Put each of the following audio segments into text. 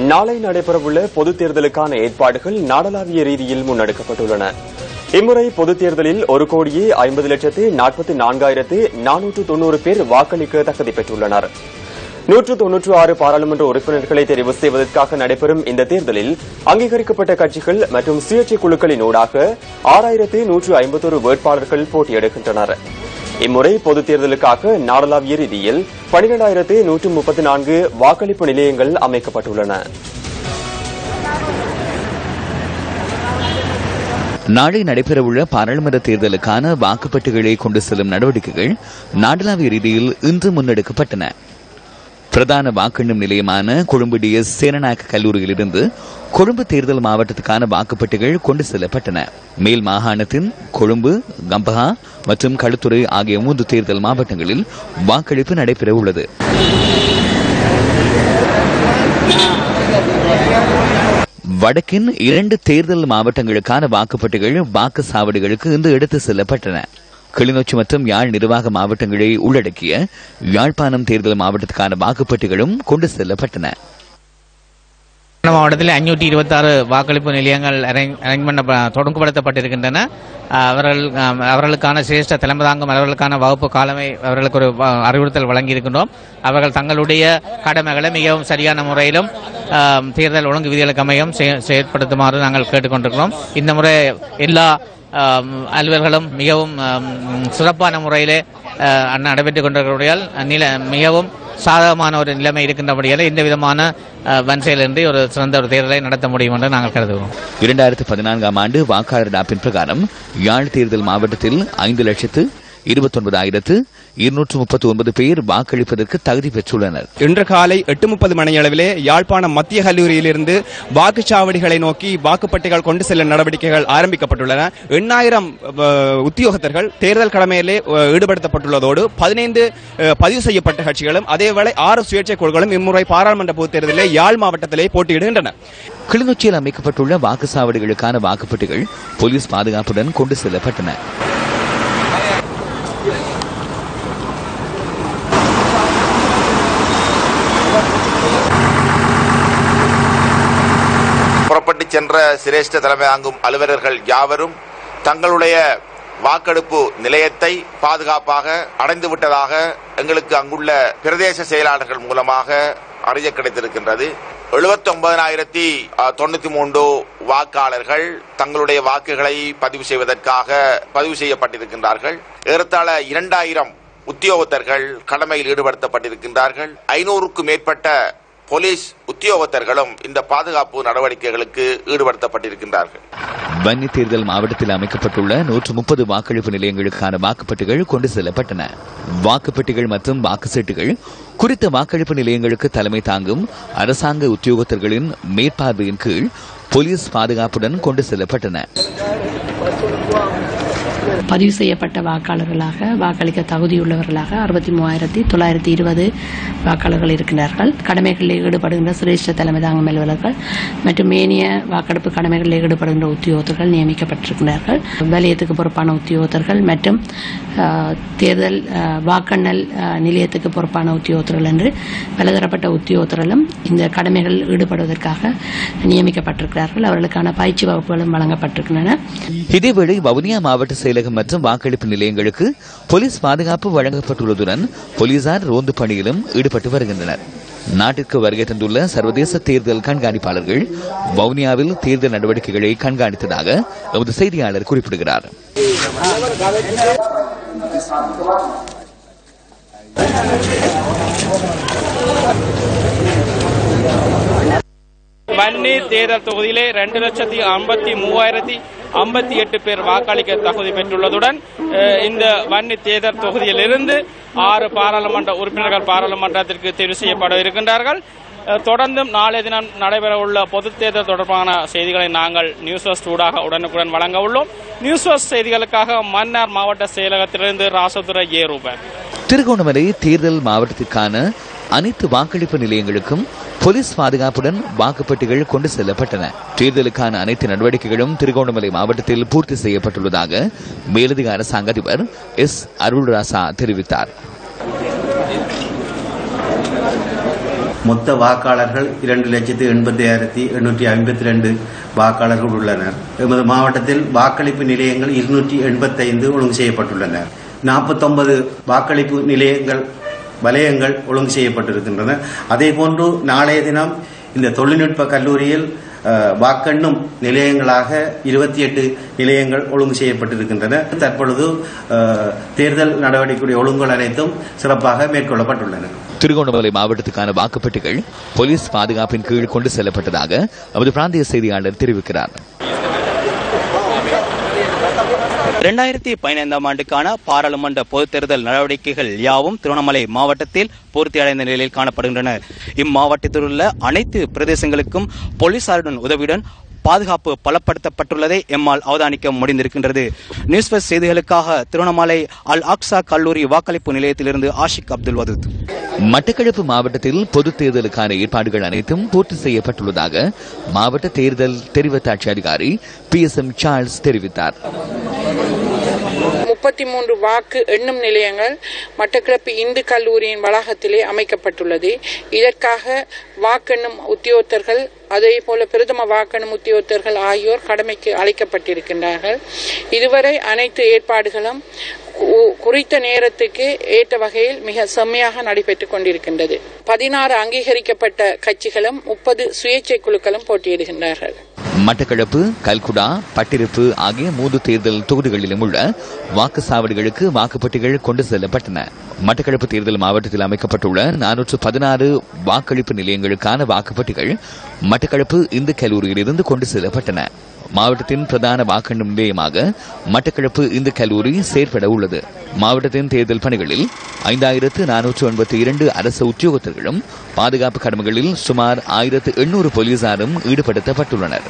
நாளை நடைபெறவுள்ள பொதுத் தேர்தலுக்கான ஏற்பாடுகள் நாடளாவிய ரீதியில் முன்னெடுக்கப்பட்டுள்ளன. இம்முறை பொதுத் தேர்தலில் 1,50,44,490 பேர் வாக்களிக்க தகுதி பெற்றுள்ளனர். 196 பாராளுமன்ற உறுப்பினர்களை தெரிவு செய்வதற்காக நடைபெறும் இந்த தேர்தலில் அங்கீகரிக்கப்பட்ட கட்சிகள் மற்றும் சுயேட்சை குழுக்களின் ஊடாக 6,151 வேட்பாளர்கள் போட்டியிடுகின்றனர். இம்முறை பொதுத் தேர்தலுக்காக நாடளாவிய ரீதியில் 12,134 வாக்களிப்பு நிலையங்கள் அமைக்கப்பட்டுள்ளன. நாளை நடைபெறவுள்ள பாராளுமன்ற தேர்தலுக்கான வாக்குப்பட்டிகளை கொண்டு செல்லும் நடவடிக்கைகள் நாடளாவிய ரீதியில் இன்று முன்னெடுக்கப்பட்டன. பிரதான வாக்கெண்ணும் நிலையமான கொழும்பு டிஎஸ் சேனநாயக்க கல்லூரியிலிருந்து கொழும்பு தேர்தல் மாவட்டத்துக்கான வாக்குப்பட்டிகள் கொண்டு செல்லப்பட்டன. மேல் மாகாணத்தின் கொழும்பு, கம்பஹா மற்றும் களுத்துறை ஆகிய 3 தேர்தல் மாவட்டங்களில் வாக்களிப்பு நடைபெற உள்ளது. வடக்கின் 2 தேர்தல் மாவட்டங்களுக்கான வாக்குப்பட்டிகள் வாக்குச்சாவடிகளுக்கு இன்று எடுத்து செல்லப்பட்டன. கிளிநொச்சி மற்றும் யாழ் நிர்வாக மாவட்டங்களை உள்ளடக்கிய யாழ்ப்பாணம் தேர்தல் மாவட்டத்துக்கான வாக்குப்பட்டிகளும் கொண்டு செல்லப்பட்டன. மாவட்டத்தில் 526 வாக்களிப்பு நிலையங்கள் தொடங்கப்படுத்தப்பட்டிருக்கின்றன. அவர்களுக்கான சிரேஷ்ட தலைமை தாங்கும் அவர்களுக்கான வகுப்பு காலமை அவர்களுக்கு ஒரு அறிவுறுத்தல் வழங்கியிருக்கின்றோம். அவர்கள் தங்களுடைய கடமைகளை மிகவும் சரியான முறையிலும் தேர்தல் ஒழுங்கு விதிகளுக்கு அமையும் செயற்படுத்துமாறு நாங்கள் கேட்டுக்கொண்டிருக்கிறோம். இந்த முறை எல்லா அலுவலர்களும் மிகவும் சிறப்பான முறையிலே நடைபெற்றுக் கொண்டிருக்கிறபடியால் மிகவும் சாதகமான ஒரு நிலைமை இருக்கின்றபடியால் எந்த விதமான வன்செயலின்றி ஒரு சிறந்த ஒரு தேர்தலை நடத்த முடியும் என்று நாங்கள் கருதுகிறோம். 2014ஆம் ஆண்டு வாக்காளர் டாப்பின் பிரகாரம் யாழ் தேர்தல் மாவட்டத்தில் 5,239,239 பேர் வாக்களிப்பதற்கு தகுதி பெற்றுள்ளனர். இன்று காலை 8:30 மணியளவிலே யாழ்ப்பாணம் மத்திய கல்லூரியிலிருந்து வாக்குச்சாவடிகளை நோக்கி வாக்குப்பட்டிகள் கொண்டு செல்லும் நடவடிக்கைகள் ஆரம்பிக்கப்பட்டுள்ளன. 8,000 உத்தியோகத்தர்கள் தேர்தல் கடமையிலே ஈடுபடுத்தப்பட்டுள்ளதோடு 15 பதிவு செய்யப்பட்ட கட்சிகளும் அதேவேளை 6 சுயேட்சை குழுக்களும் இம்முறை பாராளுமன்ற பொதுத் தேர்தலிலே யாழ் மாவட்டத்திலே போட்டியிடுகின்றன. கிளிநொச்சியில் அமைக்கப்பட்டுள்ள வாக்குச்சாவடிகளுக்கான வாக்குப்பட்டிகள் போலீஸ் பாதுகாப்புடன் கொண்டு செல்லப்பட்டன. புறப்பட்டு சென்ற சிரேஷ்ட தலைமை தாங்கும் அலுவலர்கள் யாவரும் தங்களுடைய வாக்கெடுப்பு நிலையத்தை பாதுகாப்பாக அடைந்துவிட்டதாக எங்களுக்கு அங்குள்ள பிரதேச செயலாளர்கள் மூலமாக அறிய கிடைத்திருக்கின்றது. 79,093 வாக்காளர்கள் தங்களுடைய வாக்குகளை பதிவு செய்வதற்காக பதிவு செய்யப்பட்டிருக்கின்றார்கள். ஏறத்தாழ 2,000 உத்தியோகத்தர்கள் கடமையில் ஈடுபடுத்தப்பட்டிருக்கின்றார்கள். 500க்கும் மேற்பட்ட போலீஸ் உத்தியோகத்தர்களும் இந்த பாதுகாப்பு நடவடிக்கைகளுக்கு ஈடுபடுத்தப்பட்டிருக்கின்றார்கள். வன்னி தேர்தல் மாவட்டத்தில் அமைக்கப்பட்டுள்ள 130 வாக்களிப்பு நிலையங்களுக்கான வாக்குப்பட்டிகள் கொண்டு செல்லப்பட்டன. வாக்குப்பட்டிகள் மற்றும் வாக்குச்சீட்டுகள் குறித்த வாக்களிப்பு நிலையங்களுக்கு தலைமை தாங்கும் அரசாங்க உத்தியோகத்தர்களின் மேற்பார்வையின் கீழ் போலீஸ் பாதுகாப்புடன் கொண்டு செல்லப்பட்டன. பதிவு செய்யப்பட்ட வாக்காளர்களாக வாக்களிக்க தகுதியுள்ளவர்களாக 63,920 வாக்காளர்கள் இருக்கிறார்கள். கடமைகளில் ஈடுபடுகின்ற சிரேஷ்ட தலைமை தாங்கும் அலுவலர்கள் மற்றும் ஏனைய வாக்கெடுப்பு கடமைகளில் ஈடுபடுகின்ற உத்தியோகத்தர்கள் நியமிக்கப்பட்டிருக்கிறார்கள். வலயத்துக்கு பொறுப்பான உத்தியோகத்தர்கள் மற்றும் தேர்தல் வாக்கெண்ணல் நிலையத்துக்கு பொறுப்பான உத்தியோகத்தர்கள் என்று பலதரப்பட்ட உத்தியோகத்தர்களும் இந்த கடமைகளில் ஈடுபடுவதற்காக நியமிக்கப்பட்டிருக்கிறார்கள். அவர்களுக்கான பயிற்சி வகுப்புகளும் வழங்கப்பட்டிருக்கின்றன. இதேவேளை வவுனியா மாவட்ட செயலகம் மற்றும் வாக்களிப்பு நிலையங்களுக்கு போலீஸ் பாதுகாப்பு வழங்கப்பட்டுள்ளதுடன் போலீசார் ரோந்து பணியிலும் ஈடுபட்டு வருகின்றனர். நாட்டிற்கு வருகை தந்துள்ள சர்வதேச தேர்தல் கண்காணிப்பாளர்கள் வவுனியாவில் தேர்தல் நடவடிக்கைகளை கண்காணித்ததாக எமது செய்தியாளர் குறிப்பிடுகிறார். வன்னி தேர்தல் தொகுதியிலே 2,53,058 பேர் வாக்களிக்க தகுதி பெற்றுள்ளதுடன் இந்த வன்னி தேர்தல் தொகுதியிலிருந்து 6 பாராளுமன்ற உறுப்பினர்கள் பாராளுமன்றத்திற்கு தெரிவு செய்யப்பட இருக்கின்றார்கள். தொடர்ந்தும் நாளைய தினம் நடைபெறவுள்ள பொதுத் தேர்தல் தொடர்பான செய்திகளை நாங்கள் நியூஸ் ஃபர்ஸ்ட் ஊடாக உடனுக்குடன் வழங்க உள்ளோம். நியூஸ் ஃபர்ஸ்ட் செய்திகளுக்காக மன்னார் மாவட்ட செயலகத்திலிருந்து ராசதுரை ஏ ரூபன். திருகோணமலை தேர்தல் மாவட்டத்திற்கான அனைத்து வாக்களிப்பு நிலையங்களுக்கும் போலீஸ் பாதுகாப்புடன் வாக்குப்பட்டிகள் கொண்டு செல்லப்பட்டன. தேர்தலுக்கான அனைத்து நடவடிக்கைகளும் திருகோணமலை மாவட்டத்தில் பூர்த்தி செய்யப்பட்டுள்ளதாக மேலதிக அரசாங்க அதிபர் எஸ். அருள்ராசா தெரிவித்தார். மொத்த வாக்காளர்கள் 2,86,852 வாக்காளர்கள் உள்ளனர். எமது மாவட்டத்தில் வாக்களிப்பு நிலையங்கள் 285 ஒழுங்கு செய்யப்பட்டுள்ளன. 49 வாக்களிப்பு வலயங்கள் ஒழுங்கு செய்யப்பட்டிருக்கின்றன. அதேபோன்று நாளைய தினம் இந்த தொழில்நுட்ப கல்லூரியில் வாக்கெண்ணும் நிலையங்களாக 28 நிலையங்கள் ஒழுங்கு செய்யப்பட்டிருக்கின்றன. தற்பொழுது தேர்தல் நடவடிக்கை ஒழுங்குகள் அனைத்தும் சிறப்பாக மேற்கொள்ளப்பட்டுள்ளன. திருகோணமலை மாவட்டத்துக்கான வாக்குப்பெட்டிகள் போலீஸ் பாதுகாப்பின் கீழ் கொண்டு செல்லப்பட்டதாக நமது பிராந்திய செய்தியாளர் தெரிவிக்கிறார். 2015 ஆண்டுக்கான பாராளுமன்ற பொதுத் தேர்தல் நடவடிக்கைகள் யாவும் திருவண்ணாமலை மாவட்டத்தில் பூர்த்தியடைந்த நிலையில் காணப்படுகின்றன. இம்மாவட்டத்தில் உள்ள அனைத்து பிரதேசங்களுக்கும் போலீசாருடன் உதவியுடன் பாதுகாப்பு பலப்படுத்தப்பட்டுள்ளதை எம்மால் அவதானிக்க முடிந்திருக்கின்றது. நியூஸ் பஸ் செய்திகளுக்காக திருவண்ணாமலை அல் அக்ஸா கல்லூரி வாக்களிப்பு நிலையத்திலிருந்து ஆஷிக் அப்துல் வதூத். மட்டக்களப்பு மாவட்டத்தில் பொது தேர்தலுக்கான ஏற்பாடுகள் அனைத்தும் பூர்த்தி செய்யப்பட்டுள்ளதாக மாவட்ட தேர்தல் தெரிவத்தாட்சி அதிகாரி PSM சார்ல்ஸ் தெரிவித்தார். 33 வாக்கு எண்ணும் நிலையங்கள் மட்டக்களப்பு இந்து கல்லூரியின் வளாகத்திலே அமைக்கப்பட்டுள்ளது. இதற்காக வாக்கெண்ணும் உத்தியோகத்தர்கள் அதேபோல பிரதம வாக்கெண்ணும் உத்தியோகத்தர்கள் ஆகியோர் கடமைக்கு அழைக்கப்பட்டிருக்கின்றார்கள். இதுவரை அனைத்து ஏற்பாடுகளும் குறித்த நேரத்துக்கு ஏற்ற வகையில் மிக செம்மையாக நடைபெற்றுக் கொண்டிருக்கின்றது. 16 அங்கீகரிக்கப்பட்ட கட்சிகளும் 30 சுயேட்சை குழுக்களும் போட்டியிடுகின்றார்கள். மட்டக்களப்பு, கல்குடா, பட்டிருப்பு ஆகிய 3 தேர்தல் தொகுதிகளிலும் உள்ள வாக்குச்சாவடிகளுக்கு வாக்குப்பெட்டிகள் கொண்டு செல்லப்பட்டன. மட்டக்களப்பு தேர்தல் மாவட்டத்தில் அமைக்கப்பட்டுள்ள 416 வாக்களிப்பு நிலையங்களுக்கான வாக்குப்பெட்டிகள் மட்டக்களப்பு இந்து கல்லூரியிலிருந்து கொண்டு செல்லப்பட்டன. மாவட்டத்தின் பிரதான வாக்கெண்ணும் நிலையமாக மட்டக்களப்பு இந்து கல்லூரி செயற்பட உள்ளது. மாவட்டத்தின் தேர்தல் பணிகளில் 5482 அரசு உத்தியோகத்தர்களும் பாதுகாப்பு கடமைகளில் சுமார் 1800 போலீசாரும் ஈடுபடுத்தப்பட்டுள்ளனர்.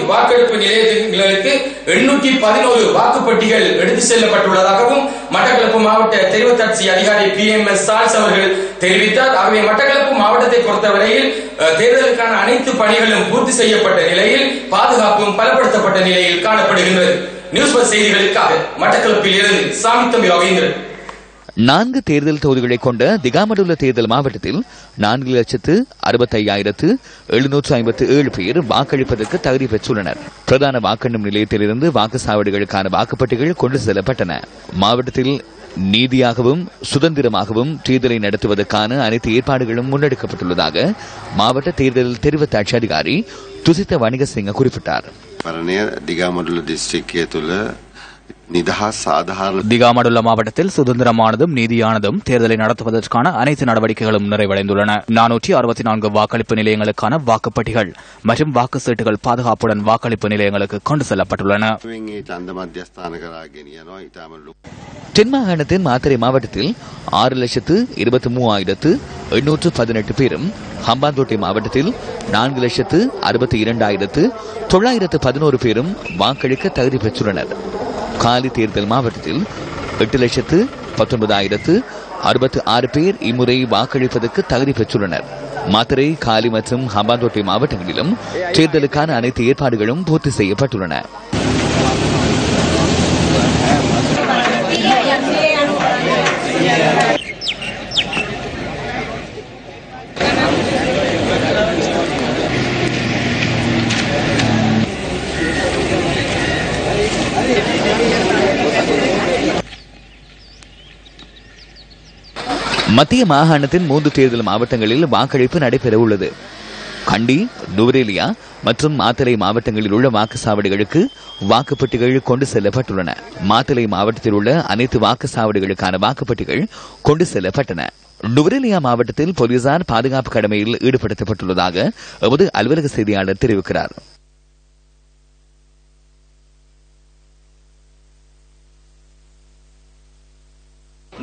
வாக்கெடுப்பு நிலையங்களுக்கு 811 வாக்குப்பெட்டிகள் எடுத்து செல்லப்பட்டுள்ளதாகவும் மட்டக்களப்பு மாவட்ட தெரிவத்தாட்சி அதிகாரி PMS சார்ல்ஸ் அவர்கள் தெரிவித்தார். ஆகவே மட்டக்களப்பு மாவட்டத்தை பொறுத்தவரையில் தேர்தலுக்கான அனைத்து பணிகளும் பூர்த்தி செய்யப்பட்ட நிலையில் பாதுகாப்பும் பலப்படுத்தப்பட்ட நிலையில் காணப்படுகின்றது. நியூஸ் பஸ் செய்திகளுக்காக மட்டக்களப்பில் இருந்து சாமித்தம்பி ரவீந்திரன். 4 தேர்தல் தொகுதிகளை கொண்ட திகாமடுள்ள தேர்தல் மாவட்டத்தில் 4,65,757 பேர் வாக்களிப்பதற்கு தகுதி பெற்றுள்ளனர். பிரதான வாக்கெண்ணும் நிலையத்திலிருந்து வாக்குச்சாவடிகளுக்கான வாக்குப்பெட்டிகள் கொண்டு செல்லப்பட்டன. மாவட்டத்தில் நீதியாகவும் சுதந்திரமாகவும் தேர்தலை நடத்துவதற்கான அனைத்து ஏற்பாடுகளும் முன்னெடுக்கப்பட்டுள்ளதாக மாவட்ட தேர்தல் தெரிவத்தாட்சி அதிகாரி துசித்த வணிகசிங்க குறிப்பிட்டார். திகாமடுள்ள மாவட்டத்தில் சுதந்திரமானதும் நீதியானதும் தேர்தலை நடத்துவதற்கான அனைத்து நடவடிக்கைகளும் நிறைவடைந்துள்ளன. 464 வாக்களிப்பு நிலையங்களுக்கான வாக்குப்பெட்டிகள் மற்றும் வாக்கு சீட்டுகள் பாதுகாப்புடன் வாக்களிப்பு நிலையங்களுக்கு கொண்டு செல்லப்பட்டுள்ளன. தென் மாகாணத்தின் மாத்தறை மாவட்டத்தில் 6,23,818 பேரும், ஹம்பாந்தோட்டை மாவட்டத்தில் 4,62,911 பேரும் வாக்களிக்க தகுதி பெற்றுள்ளனர். காலி தேர்தல் மாவட்டத்தில் 8,19,066 பேர் இம்முறை வாக்களிப்பதற்கு தகுதி பெற்றுள்ளனர். மாத்தறை, காலி மற்றும் ஹம்பாந்தோட்டை மாவட்டங்களிலும் தேர்தலுக்கான அனைத்து ஏற்பாடுகளும் பூர்த்தி செய்யப்பட்டுள்ளன. மத்திய மாகாணத்தின் 3 தேர்தல் மாவட்டங்களில் வாக்களிப்பு நடைபெற உள்ளது. கண்டி, நுவரேலியா மற்றும் மாத்தளை மாவட்டங்களில் உள்ள வாக்குச்சாவடிகளுக்கு வாக்குப்பெட்டிகள் கொண்டு செல்லப்பட்டுள்ளன. மாத்தளை மாவட்டத்தில் உள்ள அனைத்து வாக்குச்சாவடிகளுக்கான வாக்குப்பெட்டிகள் கொண்டு செல்லப்பட்டன. நுவரேலியா மாவட்டத்தில் போலீசார் பாதுகாப்பு கடமையில் ஈடுபடுத்தப்பட்டுள்ளதாக எமது அலுவலக செய்தியாளர் தெரிவிக்கிறார்.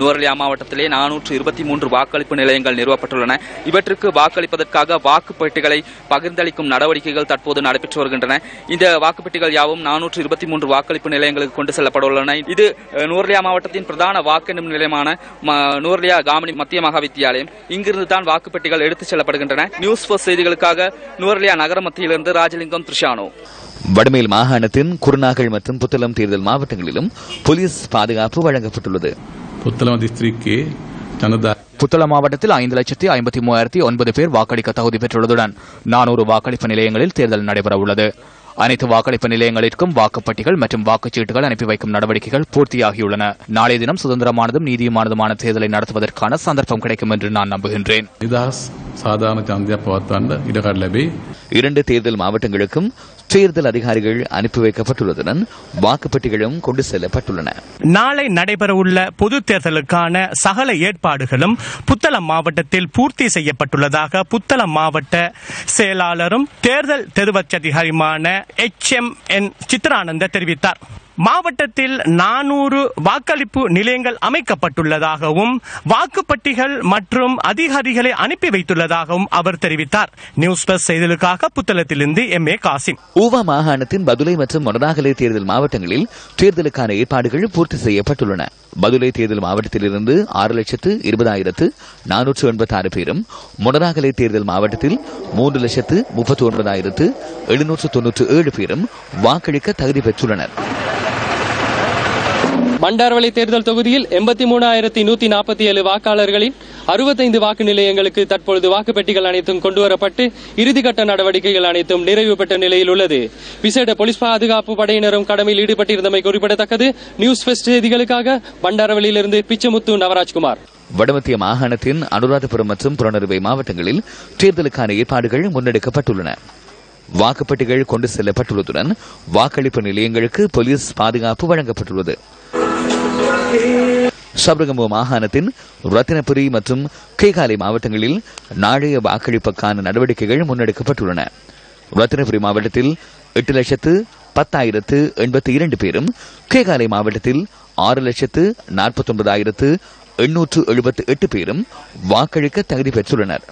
நுவரெலியா மாவட்டத்திலே 423 வாக்களிப்பு நிலையங்கள் நிறுவப்பட்டுள்ளன. இவற்றுக்கு வாக்களிப்பதற்காக வாக்குப்பெட்டிகளை பகிர்ந்தளிக்கும் நடவடிக்கைகள் தற்போது நடைபெற்று வருகின்றன. இந்த வாக்குப்பெட்டிகள் யாவும் 423 வாக்களிப்பு நிலையங்களுக்கு கொண்டு செல்லப்பட உள்ளன. இது நுவரெலியா மாவட்டத்தின் பிரதான வாக்கெண்ணும் நிலையமான நுவரெலியா காமினி மத்திய மகா வித்தியாலயம். இங்கிருந்து தான் வாக்குப்பெட்டிகள் எடுத்துச் செல்லப்படுகின்றன. நியூஸ் ஃபர்ஸ்ட் செய்திகளுக்காக நுவரெலியா நகர மத்தியிலிருந்து ராஜலிங்கம் திரிஷானோ. வடமேல் மாகாணத்தின் குருநாகல் மற்றும் புத்தளம் தேர்தல் மாவட்டங்களிலும் போலீஸ் பாதுகாப்பு வழங்கப்பட்டுள்ளது. புத்தளம் மாவட்டத்தில் 5,53,009 பேர் வாக்களிக்க தகுதி பெற்றுள்ளதுடன் 400 வாக்களிப்பு நிலையங்களில் தேர்தல் நடைபெற உள்ளது. அனைத்து வாக்களிப்பு நிலையங்களிற்கும் வாக்குப்பட்டிகள் மற்றும் வாக்குச்சீட்டுகள் அனுப்பி வைக்கும் நடவடிக்கைகள் பூர்த்தியாகியுள்ளன. நாளைய தினம் சுதந்திரமானதும் நீதியுமானதுமான தேர்தலை நடத்துவதற்கான சந்தர்ப்பம் கிடைக்கும் என்று நான் நம்புகின்றேன். 2 தேர்தல் மாவட்டங்களுக்கும் தேர்தல் அதிகாரிகள் அனுப்பி வைக்கப்பட்டுள்ளதுடன் வாக்குப்பட்டிகளும் கொண்டு செல்லப்பட்டுள்ளன. நாளை நடைபெறவுள்ள பொது தேர்தலுக்கான சகல ஏற்பாடுகளும் புத்தளம் மாவட்டத்தில் பூர்த்தி செய்யப்பட்டுள்ளதாக புத்தளம் மாவட்ட செயலாளரும் தேர்தல் தெருவச் அதிகாரியுமான HMN சித்ரானந்த தெரிவித்தார். மாவட்டத்தில் 400 வாக்களிப்பு நிலையங்கள் அமைக்கப்பட்டுள்ளதாகவும் வாக்குப்பட்டிகள் மற்றும் அதிகாரிகளை அனுப்பி வைத்துள்ளதாகவும் அவர் தெரிவித்தார். நியூஸ் பிளஸ் செய்திகளுக்காக புத்தளத்திலிருந்து MA காசிம். ஊவா மாகாணத்தின் பதுளை மற்றும் மொனராகலை தேர்தல் மாவட்டங்களில் தேர்தலுக்கான ஏற்பாடுகள் பூர்த்தி செய்யப்பட்டுள்ளன. பதுளை தேர்தல் மாவட்டத்திலிருந்து 6,20,486 பேரும், மொனராகலை தேர்தல் மாவட்டத்தில் 3,39,797 பேரும் வாக்களிக்க தகுதி பெற்றுள்ளனர். பண்டாரவளை தேர்தல் தொகுதியில் 83,147 வாக்காளர்களின் 65 வாக்கு நிலையங்களுக்கு தற்பொழுது வாக்குப்பெட்டிகள் அனைத்தும் கொண்டுவரப்பட்டு இறுதிக்கட்ட நடவடிக்கைகள் அனைத்தும் நிறைவு பெற்ற நிலையில் உள்ளது. விசேட போலீஸ் பாதுகாப்பு படையினரும் கடமையில் ஈடுபட்டிருந்தமை குறிப்பிடத்தக்கது. நியூஸ் ஃபர்ஸ்ட் செய்திகளுக்காக பண்டாரவளியிலிருந்து பிச்சமுத்து நவராஜ்குமார். வடமத்திய மாகாணத்தின் அனுராதபுரம் மற்றும் புறநறுவை மாவட்டங்களில் தேர்தலுக்கான ஏற்பாடுகள் முன்னெடுக்கப்பட்டுள்ளன. வாக்குப்பட்டிகள் கொண்டு செல்லப்பட்டுள்ளதுடன் வாக்களிப்பு நிலையங்களுக்கு போலீஸ் பாதுகாப்பு வழங்கப்பட்டுள்ளது. சபரகமுவ மாகாணத்தின் ரத்தினபுரி மற்றும் கேகாலை மாவட்டங்களில் நாளைய வாக்களிப்புக்கான நடவடிக்கைகள் முன்னெடுக்கப்பட்டுள்ளன. ரத்தினபுரி மாவட்டத்தில் 8,10,082 பேரும், கேகாலை மாவட்டத்தில் 6,49,878 பேரும் வாக்களிக்க தகுதி பெற்றுள்ளனர்.